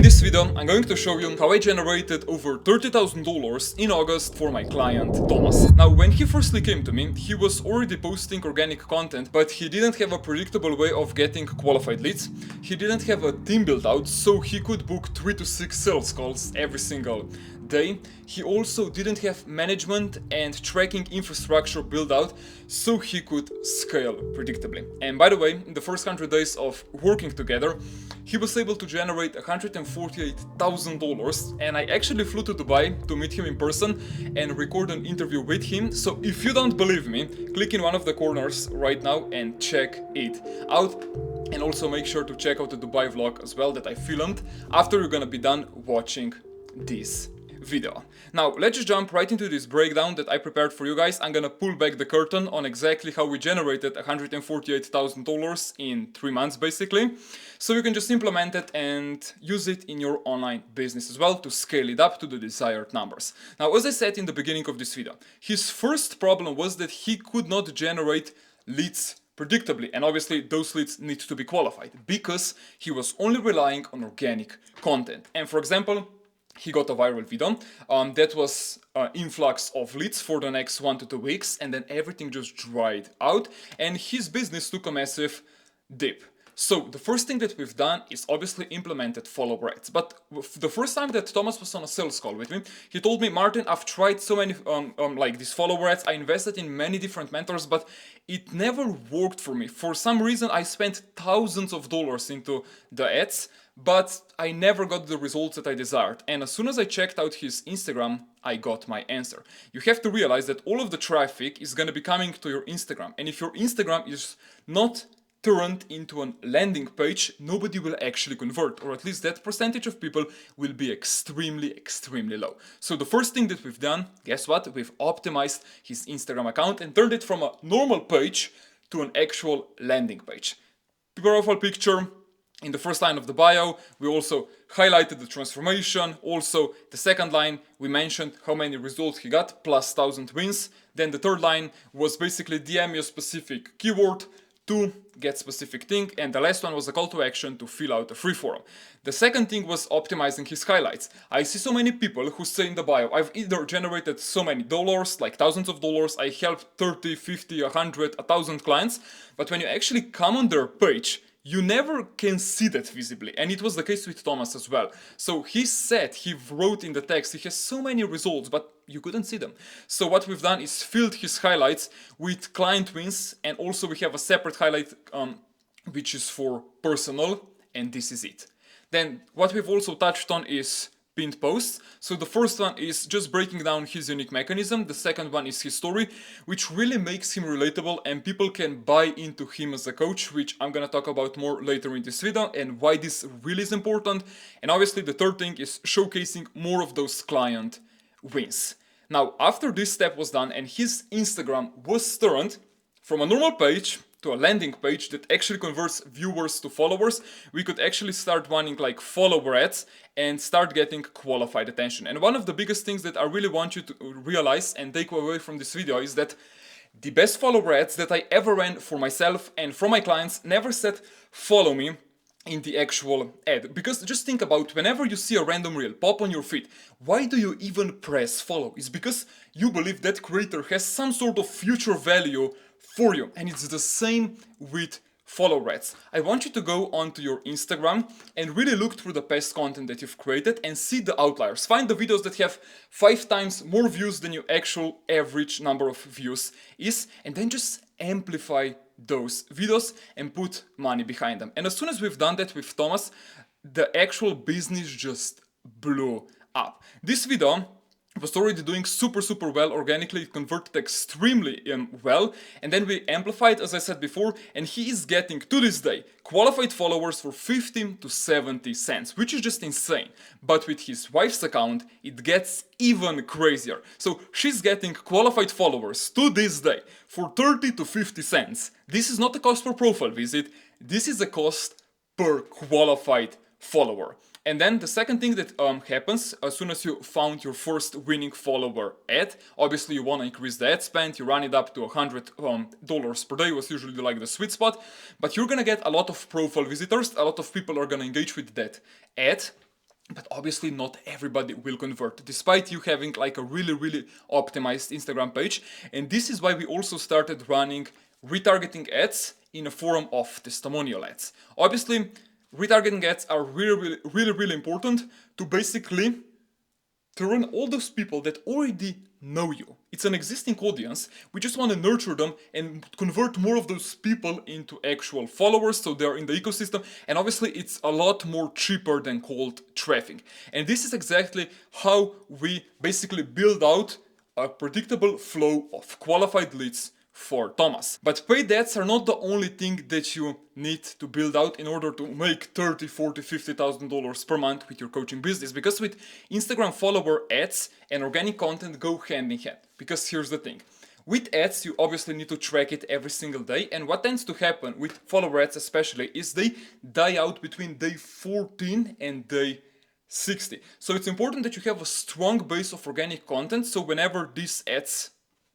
this video, I'm going to show you how I generated over $30,000 in August for my client Thomas. Now, when he firstly came to me, he was already posting organic content, but he didn't have a predictable way of getting qualified leads. He didn't have a team built out, so he could book 3 to 6 sales calls every single day. He also didn't have management and tracking infrastructure built out, so he could scale predictably. And by the way, in the first 100 days of working together, he was able to generate $148,000, and I actually flew to Dubai to meet him in person and record an interview with him. So if you don't believe me, click in one of the corners right now and check it out. And also make sure to check out the Dubai vlog as well that I filmed after you're gonna be done watching this video. Now let's just jump right into this breakdown that I prepared for you guys. I'm gonna pull back the curtain on exactly how we generated $148,000 in 3 months basically, so you can just implement it and use it in your online business as well to scale it up to the desired numbers. Now, as I said in the beginning of this video, his first problem was that he could not generate leads predictably, and obviously those leads need to be qualified because he was only relying on organic content. And for example, he got a viral video that was influx of leads for the next 1 to 2 weeks, and then everything just dried out and his business took a massive dip. So the first thing that we've done is obviously implemented follow ads. But the first time that Thomas was on a sales call with me, he told me, Martin, I've tried so many like these follow ads. I invested in many different mentors, but it never worked for me. For some reason, I spent thousands of dollars into the ads, but I never got the results that I desired. And as soon as I checked out his Instagram, I got my answer. You have to realize that all of the traffic is going to be coming to your Instagram. And if your Instagram is not turned into a landing page, nobody will actually convert, or at least that percentage of people will be extremely low. So the first thing that we've done, guess what? We've optimized his Instagram account and turned it from a normal page to an actual landing page. Profile picture in the first line of the bio. We also highlighted the transformation. Also, the second line, we mentioned how many results he got, plus 1,000 wins. Then the third line was basically DM your specific keyword to get specific thing, and the last one was a call to action to fill out a free form. The second thing was optimizing his highlights. I see so many people who say in the bio, I've either generated so many dollars, like thousands of dollars, I helped 30, 50, 100, 1,000 clients, but when you actually come on their page, you never can see that visibly, and it was the case with Thomas as well. So he said, he wrote in the text, he has so many results, but you couldn't see them. So what we've done is filled his highlights with client wins, and also we have a separate highlight which is for personal, and this is it. Then what we've also touched on is pinned posts. So the first one is just breaking down his unique mechanism. The second one is his story, which really makes him relatable and people can buy into him as a coach, which I'm gonna talk about more later in this video and why this really is important. And obviously the third thing is showcasing more of those client wins. Now, after this step was done and his Instagram was turned from a normal page to a landing page that actually converts viewers to followers, we could actually start running like follower ads and start getting qualified attention. And one of the biggest things that I really want you to realize and take away from this video is that the best follower ads that I ever ran for myself and for my clients never said follow me in the actual ad. Because just think about whenever you see a random reel pop on your feed, why do you even press follow? It's because you believe that creator has some sort of future value for you, and it's the same with follow ads. I want you to go onto your Instagram and really look through the past content that you've created and see the outliers. Find the videos that have 5 times more views than your actual average number of views is, and then just amplify those videos and put money behind them. And as soon as we've done that with Thomas, the actual business just blew up. This video was already doing super well organically. It converted extremely well, and then we amplified, as I said before, and he is getting to this day qualified followers for 15 to 70 cents, which is just insane. But with his wife's account it gets even crazier. So she's getting qualified followers to this day for 30 to 50 cents. This is not a cost per profile visit, this is a cost per qualified follower. And then the second thing that happens as soon as you found your first winning follower ad, obviously you want to increase the ad spend, you run it up to $100 per day, was usually like the sweet spot, but you're gonna get a lot of profile visitors, a lot of people are gonna engage with that ad, but obviously not everybody will convert, despite you having like a really optimized Instagram page. And this is why we also started running retargeting ads in a form of testimonial ads. Obviously, retargeting ads are really important to basically turn all those people that already know you. It's an existing audience. We just want to nurture them and convert more of those people into actual followers, so they're in the ecosystem. And obviously it's a lot more cheaper than cold traffic. And this is exactly how we basically build out a predictable flow of qualified leads for Thomas. But paid ads are not the only thing that you need to build out in order to make $30, $40, $50,000 per month with your coaching business, because with Instagram follower ads and organic content go hand in hand. Because here's the thing. With ads, you obviously need to track it every single day, and what tends to happen with follower ads especially is they die out between day 14 and day 60. So it's important that you have a strong base of organic content, so whenever these ads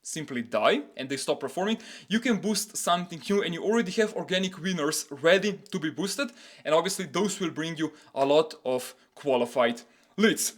simply die and they stop performing, you can boost something new and you already have organic winners ready to be boosted, and obviously those will bring you a lot of qualified leads.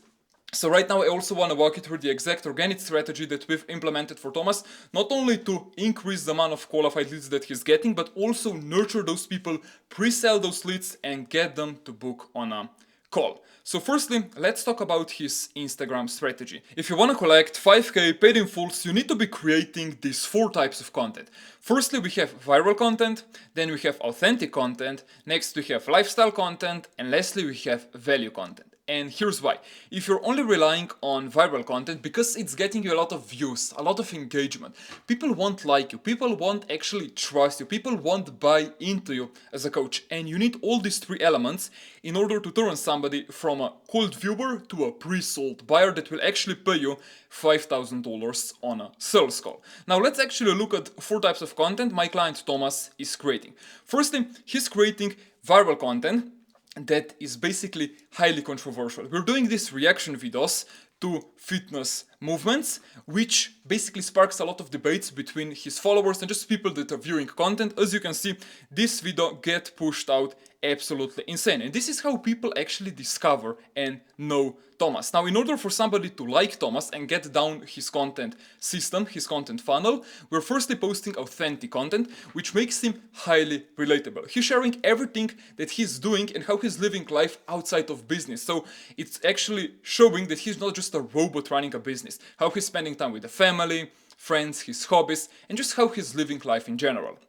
So right now I also want to walk you through the exact organic strategy that we've implemented for Thomas, not only to increase the amount of qualified leads that he's getting, but also nurture those people, pre-sell those leads and get them to book on a call. So firstly, let's talk about his Instagram strategy. If you want to collect 5k paid in fulls, you need to be creating these 4 types of content. Firstly, we have viral content, then we have authentic content, next we have lifestyle content, and lastly we have value content. And here's why. If you're only relying on viral content, because it's getting you a lot of views, a lot of engagement, people won't like you, people won't actually trust you, people won't buy into you as a coach. And you need all these 3 elements in order to turn somebody from a cold viewer to a pre-sold buyer that will actually pay you $5,000 on a sales call. Now let's actually look at 4 types of content my client Thomas is creating. Firstly, he's creating viral content that is basically highly controversial. We're doing these reaction videos to fitness movements, which basically sparks a lot of debates between his followers and just people that are viewing content. As you can see, this video gets pushed out absolutely insane. And this is how people actually discover and know Thomas. Now, in order for somebody to like Thomas and get down his content system, his content funnel, we're firstly posting authentic content, which makes him highly relatable. He's sharing everything that he's doing and how he's living life outside of business. So it's actually showing that he's not just a robot running a business, how he's spending time with the family, friends, his hobbies, and just how he's living life in general.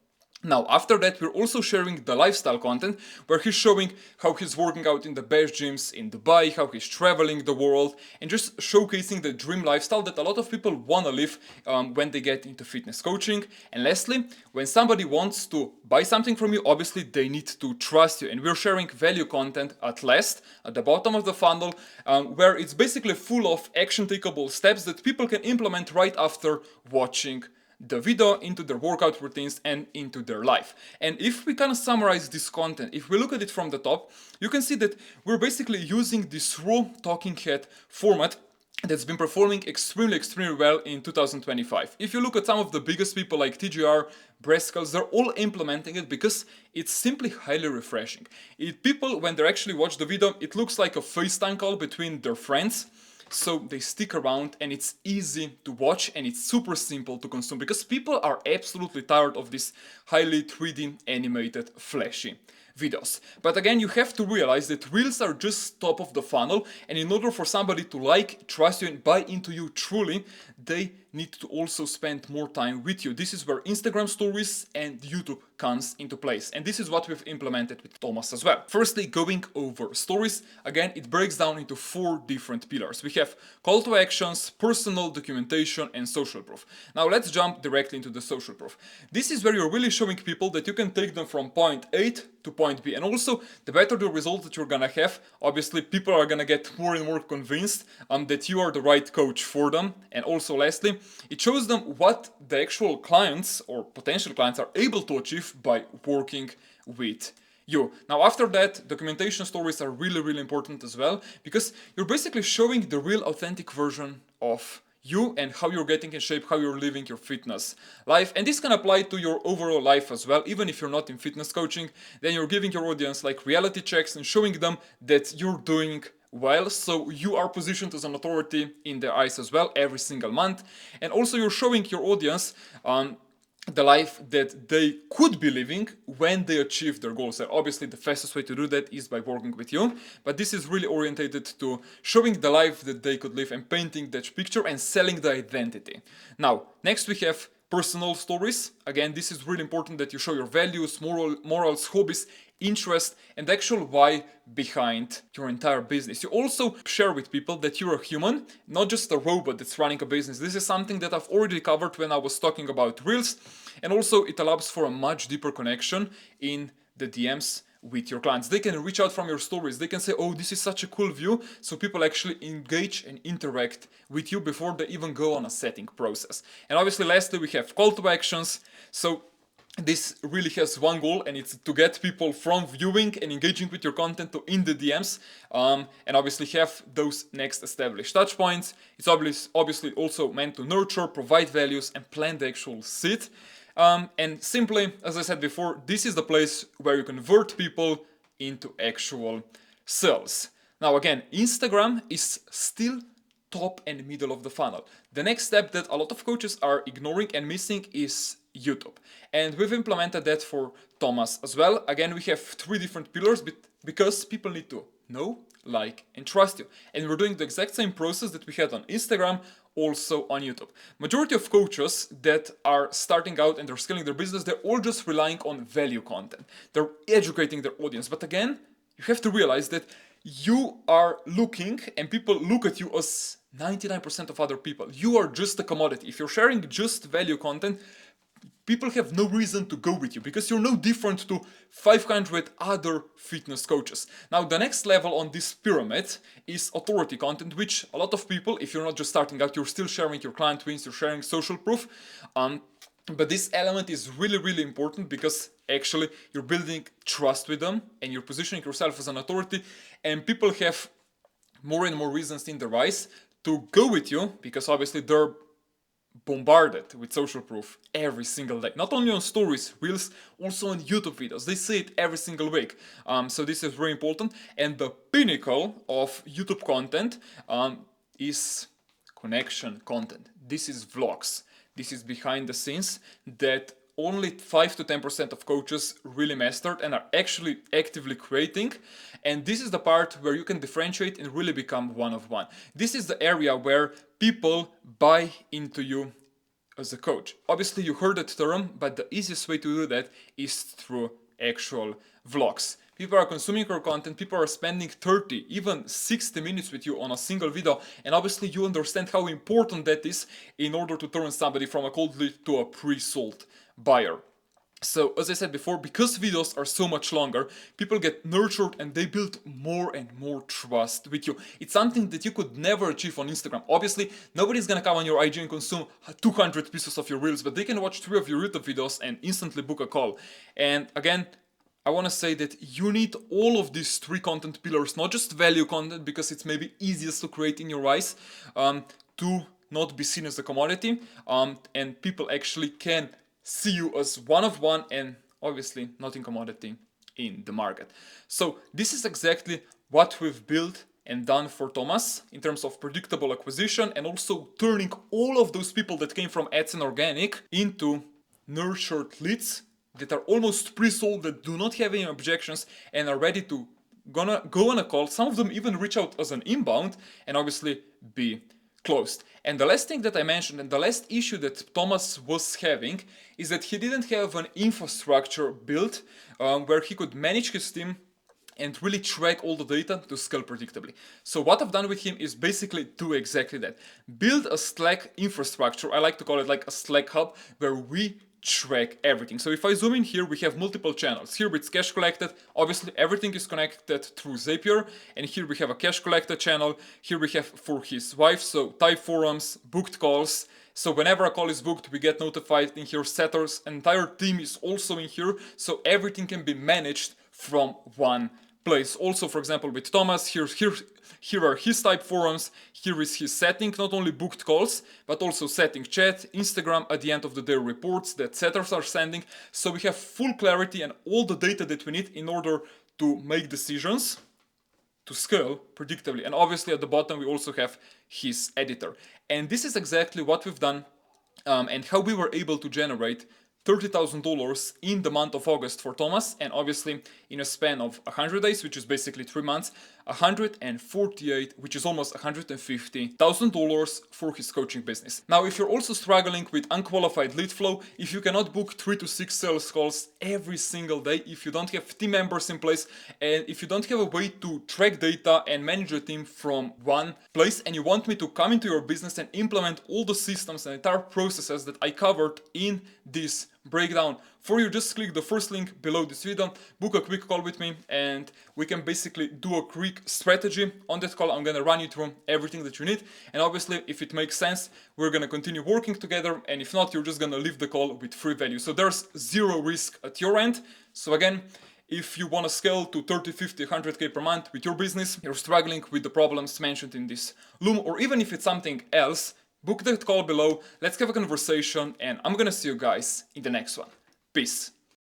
Now, after that, we're also sharing the lifestyle content, where he's showing how he's working out in the best gyms in Dubai, how he's traveling the world, and just showcasing the dream lifestyle that a lot of people want to live when they get into fitness coaching. And lastly, when somebody wants to buy something from you, obviously they need to trust you. And we're sharing value content at last, at the bottom of the funnel, where it's basically full of action-takeable steps that people can implement right after watching the video into their workout routines and into their life. And if we kind of summarize this content, if we look at it from the top, you can see that we're basically using this raw talking head format that's been performing extremely well in 2025. If you look at some of the biggest people like TGR, Brascals, they're all implementing it because it's simply highly refreshing. People, when they actually watch the video, it looks like a FaceTime call between their friends. So they stick around and it's easy to watch and it's super simple to consume because people are absolutely tired of this highly 3D animated flashy videos. But again, you have to realize that Reels are just top of the funnel, and in order for somebody to like, trust you and buy into you truly, they need to also spend more time with you. This is where Instagram stories and YouTube comes into place, and this is what we've implemented with Thomas as well. Firstly, going over stories, again, it breaks down into 4 different pillars. We have call to actions, personal, documentation, and social proof. Now let's jump directly into the social proof. This is where you're really showing people that you can take them from point A to point B, and also the better the results that you're gonna have, obviously people are gonna get more and more convinced that you are the right coach for them. And also lastly, it shows them what the actual clients or potential clients are able to achieve by working with you. Now after that, documentation stories are really important as well, because you're basically showing the real authentic version of you and how you're getting in shape, how you're living your fitness life. And this can apply to your overall life as well. Even if you're not in fitness coaching, then you're giving your audience like reality checks and showing them that you're doing well, so you are positioned as an authority in their eyes as well every single month, and also you're showing your audience the life that they could be living when they achieve their goals. And obviously the fastest way to do that is by working with you, but this is really orientated to showing the life that they could live and painting that picture and selling the identity. Now, next we have personal stories. Again, this is really important that you show your values, morals, hobbies, interest, and the actual why behind your entire business. You also share with people that you're a human, not just a robot that's running a business. This is something that I've already covered when I was talking about Reels, and also it allows for a much deeper connection in the DMs with your clients. They can reach out from your stories. They can say, oh, this is such a cool view. So people actually engage and interact with you before they even go on a setting process. And obviously, lastly, we have call to actions. So this really has one goal, and it's to get people from viewing and engaging with your content to in the DMs, and obviously have those next established touch points. It's obviously also meant to nurture, provide values, and plant the actual seed. And simply, as I said before, this is the place where you convert people into actual sales. Now again, Instagram is still top and middle of the funnel. The next step that a lot of coaches are ignoring and missing is YouTube. And we've implemented that for Thomas as well. Again, we have 3 different pillars because people need to know, like, and trust you. And we're doing the exact same process that we had on Instagram, also on YouTube. Majority of coaches that are starting out and they're scaling their business, they're all just relying on value content. They're educating their audience. But again, you have to realize that you are looking and people look at you as 99% of other people. You are just a commodity. If you're sharing just value content, people have no reason to go with you because you're no different to 500 other fitness coaches. Now, the next level on this pyramid is authority content, which a lot of people, if you're not just starting out, you're still sharing your client wins, you're sharing social proof. But this element is really, really important because actually you're building trust with them and you're positioning yourself as an authority, and people have more and more reasons in their eyes to go with you because obviously they're bombarded with social proof every single day. Not only on stories, reels, also on YouTube videos. They see it every single week. So this is very important. And the pinnacle of YouTube content is connection content. This is vlogs. This is behind the scenes that only 5 to 10% of coaches really mastered and are actually actively creating. And this is the part where you can differentiate and really become one of one. This is the area where people buy into you as a coach. Obviously, you heard that term, but the easiest way to do that is through actual vlogs. People are consuming your content, people are spending 30, even 60 minutes with you on a single video, and obviously you understand how important that is in order to turn somebody from a cold lead to a pre-sold buyer. So, as I said before, because videos are so much longer, people get nurtured and they build more and more trust with you. It's something that you could never achieve on Instagram. Obviously, nobody's gonna come on your IG and consume 200 pieces of your reels, but they can watch 3 of your YouTube videos and instantly book a call. And again, I want to say that you need all of these 3 content pillars, not just value content because it's maybe easiest to create in your eyes, to not be seen as a commodity, and people actually can see you as one of one and obviously not in commodity in the market. So this is exactly what we've built and done for Thomas in terms of predictable acquisition and also turning all of those people that came from ads and organic into nurtured leads that are almost pre-sold, that do not have any objections and are ready to gonna go on a call. Some of them even reach out as an inbound and obviously be closed. And the last thing that I mentioned and the last issue that Thomas was having is that he didn't have an infrastructure built where he could manage his team and really track all the data to scale predictably. So what I've done with him is basically do exactly that. Build a Slack infrastructure. I like to call it like a Slack hub where we track everything. So if I zoom in here, we have multiple channels. Here it's cash collected. Obviously everything is connected through Zapier. And here we have a cash collected channel. Here we have for his wife, so type forums, booked calls. So whenever a call is booked, we get notified in here. Setters, entire team is also in here. So everything can be managed from one place. Also, for example, with Thomas, here are his type forums. Here is his setting, not only booked calls, but also setting chat, Instagram at the end of the day reports that setters are sending. So we have full clarity and all the data that we need in order to make decisions to scale predictably. And obviously at the bottom we also have his editor. And this is exactly what we've done and how we were able to generate $30,000 in the month of August for Thomas, and obviously in a span of 100 days, which is basically 3 months, 148, which is almost $150,000 for his coaching business. Now, if you're also struggling with unqualified lead flow, if you cannot book 3 to 6 sales calls every single day, if you don't have team members in place, and if you don't have a way to track data and manage your team from one place, and you want me to come into your business and implement all the systems and entire processes that I covered in this breakdown for you, just click the first link below this video, book a quick call with me, and we can basically do a quick strategy. On that call I'm gonna run you through everything that you need, and obviously if it makes sense we're gonna continue working together, and if not, you're just gonna leave the call with free value. So there's zero risk at your end. So again, if you want to scale to 30, 50, 100k per month with your business, you're struggling with the problems mentioned in this Loom, or even if it's something else, book that call below, let's have a conversation, and I'm gonna see you guys in the next one. Peace.